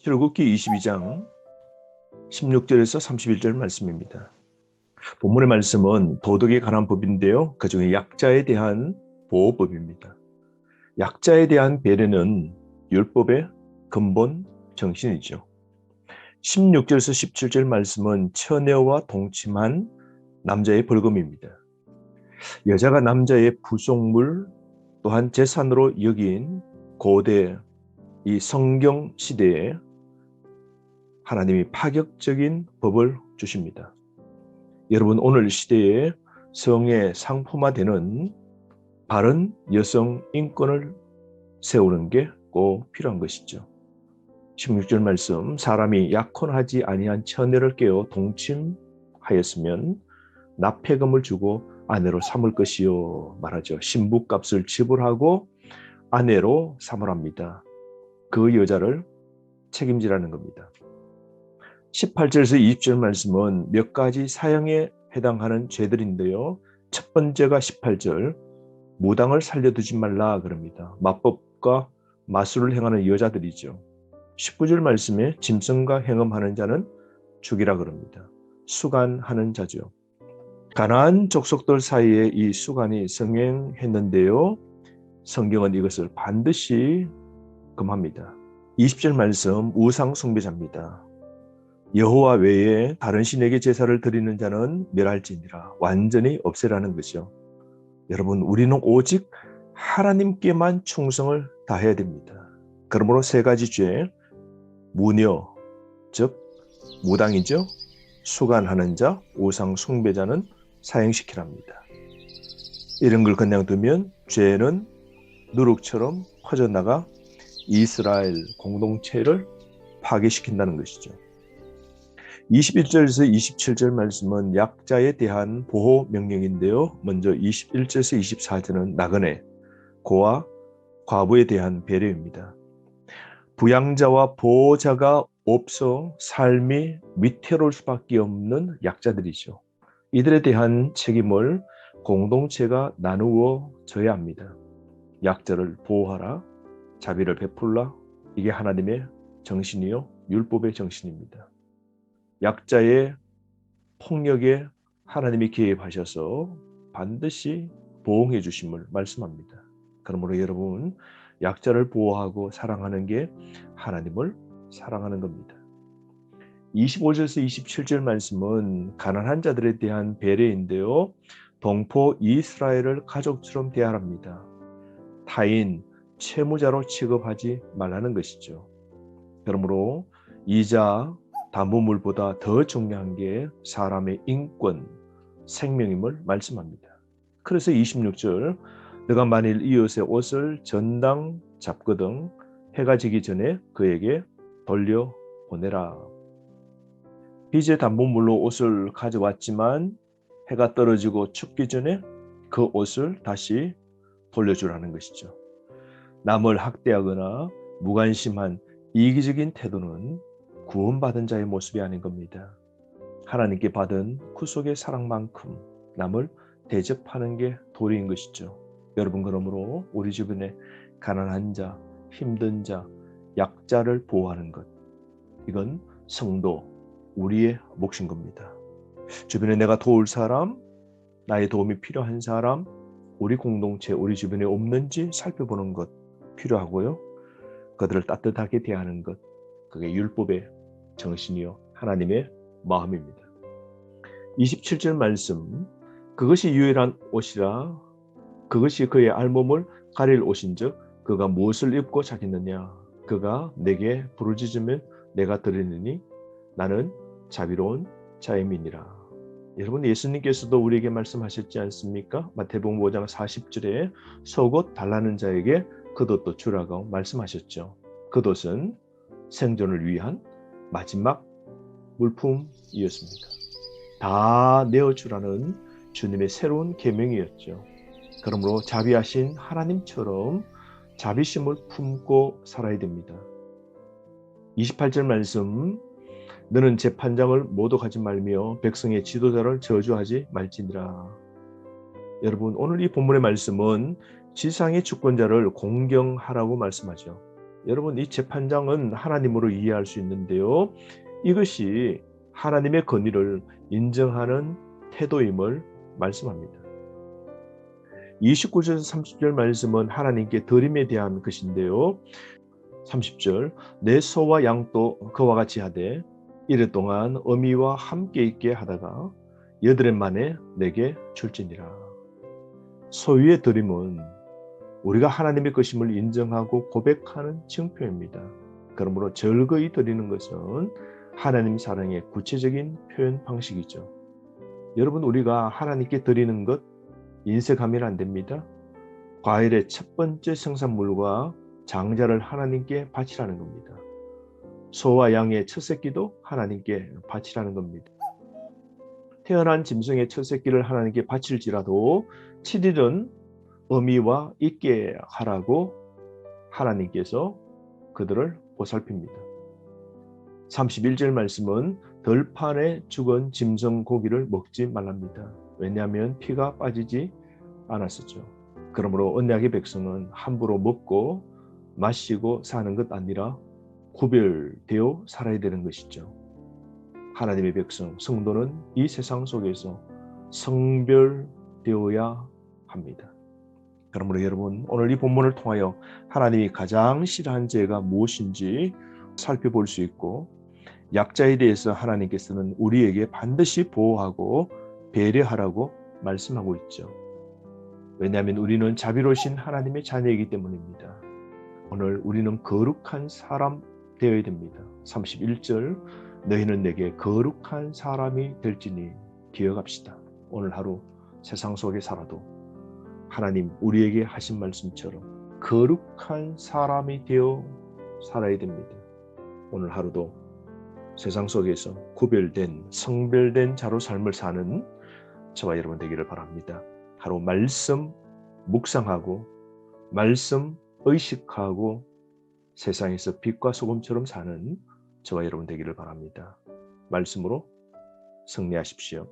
출애굽기 22장 16절에서 31절 말씀입니다. 본문의 말씀은 도덕에 관한 법인데요. 그중에 약자에 대한 보호법입니다. 약자에 대한 배려는 율법의 근본 정신이죠. 16절에서 17절 말씀은 처녀와 동침한 남자의 벌금입니다. 여자가 남자의 부속물 또한 재산으로 여긴 고대 이 성경 시대에 하나님이 파격적인 법을 주십니다. 여러분, 오늘 시대에 성의 상품화되는 바른 여성 인권을 세우는 게 꼭 필요한 것이죠. 16절 말씀, 사람이 약혼하지 아니한 처녀를 깨어 동침하였으면 납폐금을 주고 아내로 삼을 것이요 말하죠. 신부값을 지불하고 아내로 삼으랍니다. 그 여자를 책임지라는 겁니다. 18절에서 20절 말씀은 몇 가지 사형에 해당하는 죄들인데요. 첫 번째가 18절, 무당을 살려두지 말라 그럽니다. 마법과 마술을 행하는 여자들이죠. 19절 말씀에 짐승과 행음하는 자는 죽이라 그럽니다. 수간하는 자죠. 가나안 족속들 사이에 이 수간이 성행했는데요. 성경은 이것을 반드시 금합니다. 20절 말씀, 우상 숭배자입니다. 여호와 외에 다른 신에게 제사를 드리는 자는 멸할지니라. 완전히 없애라는 것이요. 여러분, 우리는 오직 하나님께만 충성을 다해야 됩니다. 그러므로 세 가지 죄, 무녀, 즉 무당이죠. 수간하는 자, 우상 숭배자는 사형시키랍니다. 이런 걸 그냥 두면 죄는 누룩처럼 퍼져나가 이스라엘 공동체를 파괴시킨다는 것이죠. 21절에서 27절 말씀은 약자에 대한 보호 명령인데요. 먼저 21절에서 24절은 나그네, 고아, 과부에 대한 배려입니다. 부양자와 보호자가 없어 삶이 위태로울 수밖에 없는 약자들이죠. 이들에 대한 책임을 공동체가 나누어 져야 합니다. 약자를 보호하라, 자비를 베풀라, 이게 하나님의 정신이요, 율법의 정신입니다. 약자의 폭력에 하나님이 개입하셔서 반드시 보응해 주심을 말씀합니다. 그러므로 여러분, 약자를 보호하고 사랑하는 게 하나님을 사랑하는 겁니다. 25절에서 27절 말씀은 가난한 자들에 대한 배려인데요. 동포 이스라엘을 가족처럼 대하랍니다. 타인, 채무자로 취급하지 말라는 것이죠. 그러므로 이자, 담보물보다 더 중요한 게 사람의 인권, 생명임을 말씀합니다. 그래서 26절, 너가 만일 이웃의 옷을 전당 잡거든 해가 지기 전에 그에게 돌려보내라. 빚의 담보물로 옷을 가져왔지만 해가 떨어지고 춥기 전에 그 옷을 다시 돌려주라는 것이죠. 남을 학대하거나 무관심한 이기적인 태도는 구원받은 자의 모습이 아닌 겁니다. 하나님께 받은 구속의 사랑만큼 남을 대접하는 게 도리인 것이죠. 여러분, 그러므로 우리 주변에 가난한 자, 힘든 자, 약자를 보호하는 것, 이건 성도, 우리의 몫인 겁니다. 주변에 내가 도울 사람, 나의 도움이 필요한 사람, 우리 공동체, 우리 주변에 없는지 살펴보는 것 필요하고요. 그들을 따뜻하게 대하는 것, 그게 율법의 정신이요 하나님의 마음입니다. 27절 말씀, 그것이 유일한 옷이라, 그것이 그의 알몸을 가릴 옷인즉 그가 무엇을 입고 자겠느냐. 그가 내게 부르짖으면 내가 들으리니 나는 자비로운 자임이니라. 여러분, 예수님께서도 우리에게 말씀하셨지 않습니까? 마태복음 5장 40절에 속옷 달라는 자에게 겉옷도 주라고 말씀하셨죠. 겉옷은 생존을 위한 마지막 물품이었습니다. 다 내어주라는 주님의 새로운 계명이었죠. 그러므로 자비하신 하나님처럼 자비심을 품고 살아야 됩니다. 28절 말씀, 너는 재판장을 모독하지 말며 백성의 지도자를 저주하지 말지니라. 여러분, 오늘 이 본문의 말씀은 지상의 주권자를 공경하라고 말씀하죠. 여러분, 이 재판장은 하나님으로 이해할 수 있는데요. 이것이 하나님의 권위를 인정하는 태도임을 말씀합니다. 29절에서 30절 말씀은 하나님께 드림에 대한 것인데요. 30절, 내 소와 양도 그와 같이 하되 이래 동안 어미와 함께 있게 하다가 8해 만에 내게 줄지니라. 소유의 드림은 우리가 하나님의 것임을 인정하고 고백하는 징표입니다. 그러므로 절거히 드리는 것은 하나님 사랑의 구체적인 표현 방식이죠. 여러분, 우리가 하나님께 드리는 것 인색하면 안 됩니다. 과일의 첫 번째 생산물과 장자를 하나님께 바치라는 겁니다. 소와 양의 첫 새끼도 하나님께 바치라는 겁니다. 태어난 짐승의 첫 새끼를 하나님께 바칠지라도 7일은 어미와 있게 하라고 하나님께서 그들을 보살핍니다. 31절 말씀은 들판에 죽은 짐승 고기를 먹지 말랍니다. 왜냐하면 피가 빠지지 않았었죠. 그러므로 언약의 백성은 함부로 먹고 마시고 사는 것 아니라 구별되어 살아야 되는 것이죠. 하나님의 백성, 성도는 이 세상 속에서 성별되어야 합니다. 그러므로 여러분, 오늘 이 본문을 통하여 하나님이 가장 싫어하는 죄가 무엇인지 살펴볼 수 있고, 약자에 대해서 하나님께서는 우리에게 반드시 보호하고 배려하라고 말씀하고 있죠. 왜냐하면 우리는 자비로우신 하나님의 자녀이기 때문입니다. 오늘 우리는 거룩한 사람 되어야 됩니다. 31절, 너희는 내게 거룩한 사람이 될지니 기억합시다. 오늘 하루 세상 속에 살아도 하나님 우리에게 하신 말씀처럼 거룩한 사람이 되어 살아야 됩니다. 오늘 하루도 세상 속에서 구별된 성별된 자로 삶을 사는 저와 여러분 되기를 바랍니다. 하루 말씀 묵상하고 말씀 의식하고 세상에서 빛과 소금처럼 사는 저와 여러분 되기를 바랍니다. 말씀으로 승리하십시오.